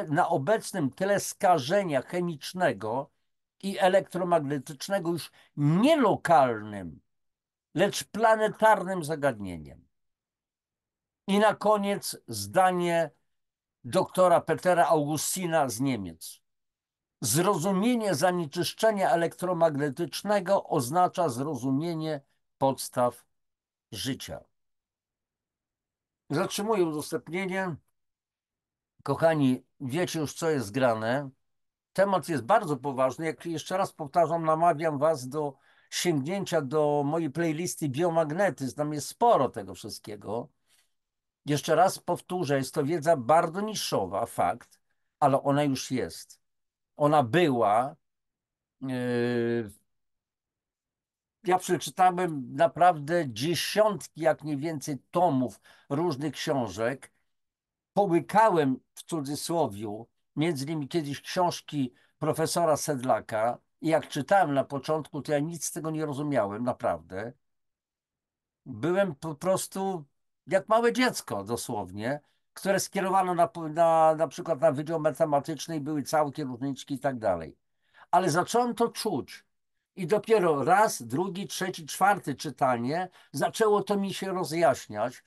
na obecnym tle skażenia chemicznego i elektromagnetycznego już nie lokalnym, lecz planetarnym zagadnieniem. I na koniec zdanie doktora Petera Augustina z Niemiec. Zrozumienie zanieczyszczenia elektromagnetycznego oznacza zrozumienie podstaw życia. Zatrzymuję udostępnienie. Kochani, wiecie już, co jest grane. Temat jest bardzo poważny. Jak jeszcze raz powtarzam, namawiam was do sięgnięcia do mojej playlisty Biomagnetyzm. Tam jest sporo tego wszystkiego. Jeszcze raz powtórzę, jest to wiedza bardzo niszowa, fakt, ale ona już jest. Ona była. Ja przeczytałem naprawdę dziesiątki, jak nie więcej, tomów różnych książek. Połykałem w cudzysłowiu, między innymi kiedyś książki profesora Sedlaka. I jak czytałem na początku, to ja nic z tego nie rozumiałem, naprawdę. Byłem po prostu jak małe dziecko dosłownie, które skierowano na przykład na wydział matematyczny i były całkie różniczki i tak dalej. Ale zacząłem to czuć i dopiero raz, drugi, trzeci, czwarty czytanie zaczęło to mi się rozjaśniać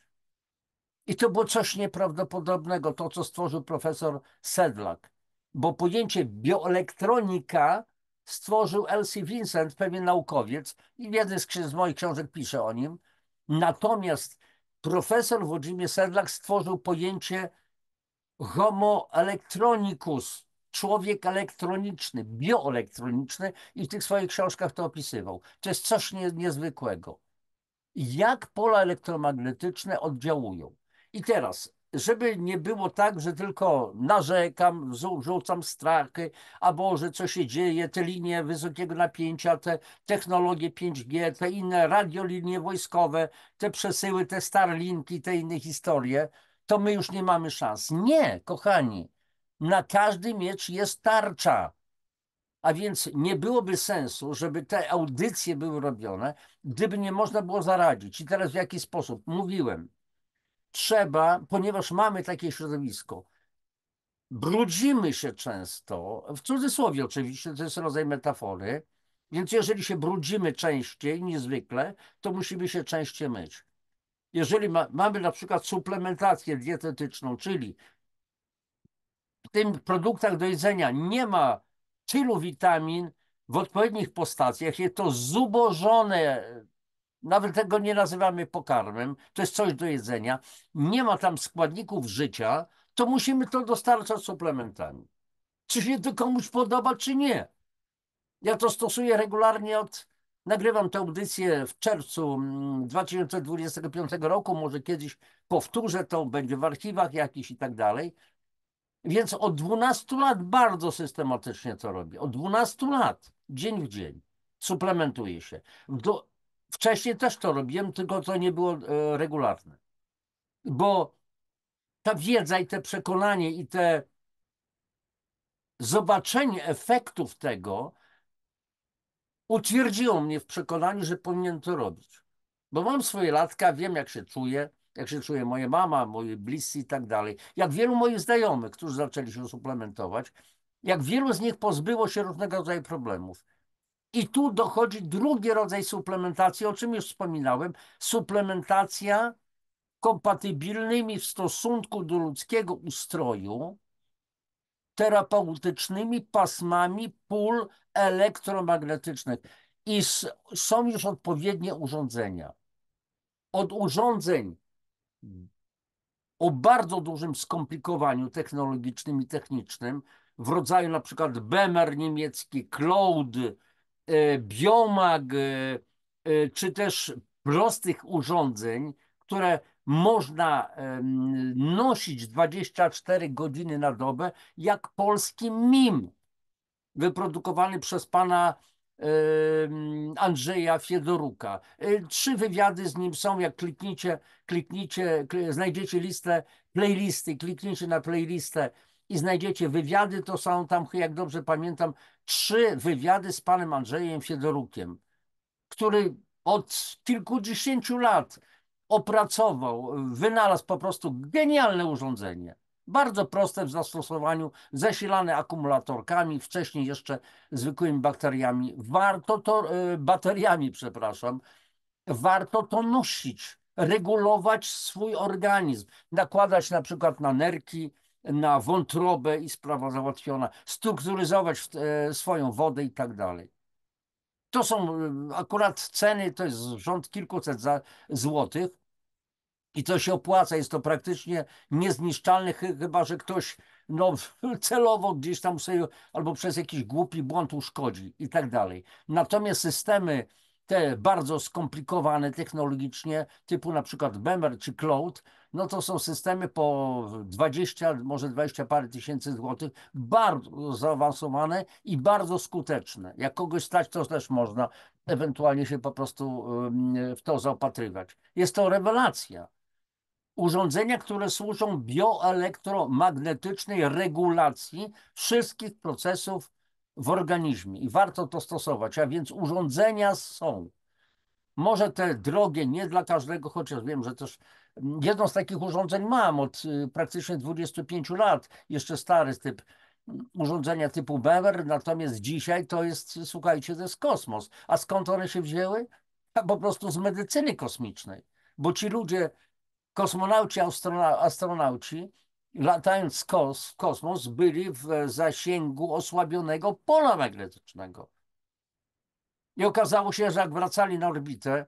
i to było coś nieprawdopodobnego, to co stworzył profesor Sedlak, bo pojęcie bioelektronika stworzył Elsie Vincent, pewien naukowiec i w jednej z moich książek pisze o nim. Natomiast profesor Włodzimierz Sedlak stworzył pojęcie homo electronicus, człowiek elektroniczny, bioelektroniczny i w tych swoich książkach to opisywał. To jest coś niezwykłego. Jak pola elektromagnetyczne oddziałują. I teraz, żeby nie było tak, że tylko narzekam, rzucam strachy, a Boże, co się dzieje, te linie wysokiego napięcia, te technologie 5G, te inne radiolinie wojskowe, te przesyły, te Starlinki, te inne historie, to my już nie mamy szans. Nie, kochani, na każdy miecz jest tarcza. A więc nie byłoby sensu, żeby te audycje były robione, gdyby nie można było zaradzić. I teraz w jaki sposób? Mówiłem, trzeba, ponieważ mamy takie środowisko, brudzimy się często, w cudzysłowie oczywiście, to jest rodzaj metafory, więc jeżeli się brudzimy częściej niż zwykle, to musimy się częściej myć. Jeżeli mamy na przykład suplementację dietetyczną, czyli w tych produktach do jedzenia nie ma tylu witamin w odpowiednich postaciach, jest to zubożone, nawet tego nie nazywamy pokarmem, to jest coś do jedzenia, nie ma tam składników życia, to musimy to dostarczać suplementami. Czy się to komuś podoba, czy nie. Ja to stosuję regularnie nagrywam tę audycję w czerwcu 2025 roku, może kiedyś powtórzę to, będzie w archiwach jakichś i tak dalej. Więc od 12 lat bardzo systematycznie to robię. Od 12 lat, dzień w dzień, suplementuję się. Wcześniej też to robiłem, tylko to nie było regularne. Bo ta wiedza i te przekonanie i te zobaczenie efektów tego utwierdziło mnie w przekonaniu, że powinien to robić. Bo mam swoje latka, wiem jak się czuje moja mama, moi bliscy i tak dalej. Jak wielu moich znajomych, którzy zaczęli się suplementować, jak wielu z nich pozbyło się różnego rodzaju problemów. I tu dochodzi drugi rodzaj suplementacji, o czym już wspominałem. Suplementacja kompatybilnymi w stosunku do ludzkiego ustroju terapeutycznymi pasmami pól elektromagnetycznych. I są już odpowiednie urządzenia. Od urządzeń o bardzo dużym skomplikowaniu technologicznym i technicznym, w rodzaju na przykład BEMER niemiecki, Cloud, Biomag, czy też prostych urządzeń, które można nosić 24 godziny na dobę, jak polski MIM, wyprodukowany przez pana Andrzeja Fiedoruka. 3 wywiady z nim są, jak znajdziecie listę, playlisty, kliknijcie na playlistę i znajdziecie wywiady, to są tam, jak dobrze pamiętam, 3 wywiady z panem Andrzejem Fiedorukiem, który od kilkudziesięciu lat opracował, wynalazł po prostu genialne urządzenie. Bardzo proste w zastosowaniu, zasilane akumulatorkami, wcześniej jeszcze zwykłymi bateriami, przepraszam. Warto to nosić, regulować swój organizm, nakładać na przykład na nerki, na wątrobę i sprawa załatwiona, strukturyzować swoją wodę i tak dalej. To są akurat ceny, to jest rząd kilkuset złotych i to się opłaca. Jest to praktycznie niezniszczalne, chyba że ktoś no, celowo gdzieś tam sobie albo przez jakiś głupi błąd uszkodzi i tak dalej. Natomiast systemy te bardzo skomplikowane technologicznie, typu na przykład Bemer czy Cloud, no to są systemy po 20, może 20 parę tysięcy złotych, bardzo zaawansowane i bardzo skuteczne. Jak kogoś stać, to też można ewentualnie się po prostu w to zaopatrywać. Jest to rewelacja. Urządzenia, które służą bioelektromagnetycznej regulacji wszystkich procesów w organizmie i warto to stosować, a więc urządzenia są. Może te drogie, nie dla każdego, chociaż wiem, że też jedno z takich urządzeń mam od praktycznie 25 lat, jeszcze stary typ urządzenia typu Bever, natomiast dzisiaj to jest, słuchajcie, to jest kosmos. A skąd one się wzięły? A po prostu z medycyny kosmicznej, bo ci ludzie, kosmonauci, astronauci, latając w kosmos, byli w zasięgu osłabionego pola magnetycznego. I okazało się, że jak wracali na orbitę,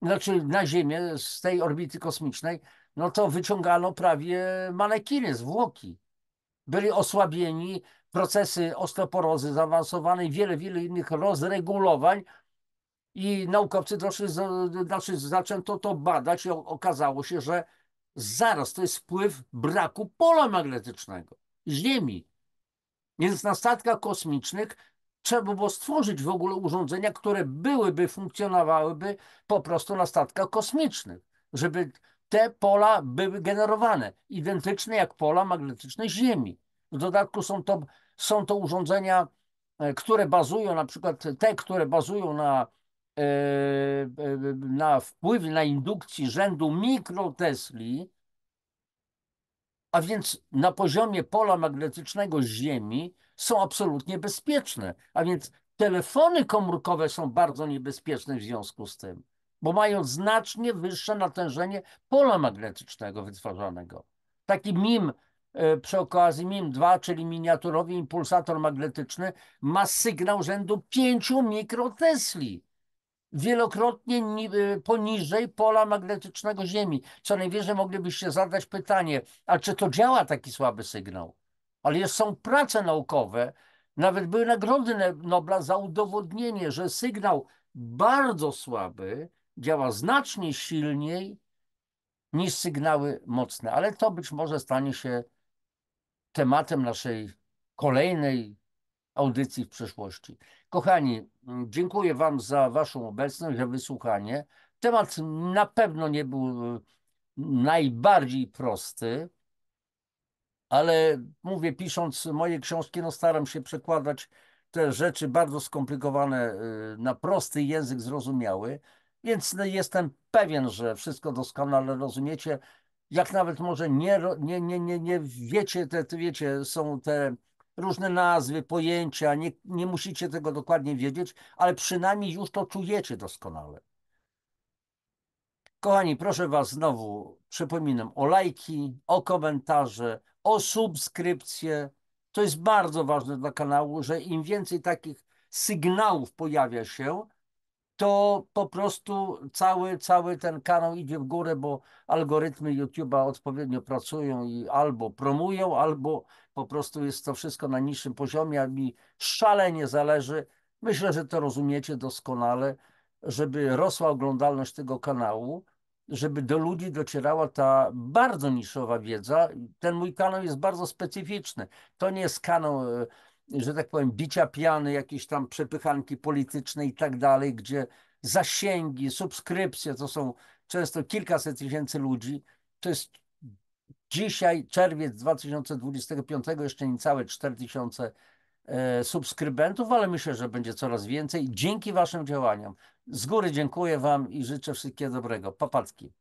znaczy na Ziemię z tej orbity kosmicznej, no to wyciągano prawie manekiny, zwłoki. Byli osłabieni, procesy osteoporozy zaawansowanej, wiele innych rozregulowań i naukowcy zaczęto to badać i okazało się, że zaraz to jest wpływ braku pola magnetycznego Ziemi. Więc na statkach kosmicznych trzeba było stworzyć w ogóle urządzenia, które funkcjonowałyby po prostu na statkach kosmicznych, żeby te pola były generowane, identyczne jak pola magnetyczne Ziemi. W dodatku są to urządzenia, które bazują, na przykład te, które bazują na wpływie, na indukcji rzędu mikrotesli, A więc na poziomie pola magnetycznego Ziemi są absolutnie bezpieczne. A więc telefony komórkowe są bardzo niebezpieczne w związku z tym, bo mają znacznie wyższe natężenie pola magnetycznego wytwarzanego. Taki MIM, przy okazji MIM-2, czyli miniaturowy impulsator magnetyczny, ma sygnał rzędu 5 mikrotesli, wielokrotnie poniżej pola magnetycznego Ziemi. Co najwyżej moglibyście zadać pytanie, a czy to działa taki słaby sygnał? Ale są prace naukowe, nawet były nagrody Nobla za udowodnienie, że sygnał bardzo słaby działa znacznie silniej niż sygnały mocne. Ale to być może stanie się tematem naszej kolejnej audycji w przyszłości. Kochani, dziękuję Wam za Waszą obecność, za wysłuchanie. Temat na pewno nie był najbardziej prosty, ale mówię, pisząc moje książki, no staram się przekładać te rzeczy bardzo skomplikowane na prosty język zrozumiały, więc no, jestem pewien, że wszystko doskonale rozumiecie. Jak nawet może nie wiecie, wiecie, są te różne nazwy, pojęcia, nie musicie tego dokładnie wiedzieć, ale przynajmniej już to czujecie doskonale. Kochani, proszę Was znowu, przypominam o lajki, o komentarze, o subskrypcje. To jest bardzo ważne dla kanału, że im więcej takich sygnałów pojawia się, to po prostu cały ten kanał idzie w górę, bo algorytmy YouTube'a odpowiednio pracują i albo promują, albo po prostu jest to wszystko na niższym poziomie, a mi szalenie zależy. Myślę, że to rozumiecie doskonale, żeby rosła oglądalność tego kanału, żeby do ludzi docierała ta bardzo niszowa wiedza. Ten mój kanał jest bardzo specyficzny. To nie jest kanał, że tak powiem, bicia piany, jakieś tam przepychanki polityczne i tak dalej, gdzie zasięgi, subskrypcje to są często kilkaset tysięcy ludzi. To jest dzisiaj czerwiec 2025, jeszcze niecałe 4000 subskrybentów, ale myślę, że będzie coraz więcej dzięki Waszym działaniom. Z góry dziękuję Wam i życzę wszystkiego dobrego. Papatki.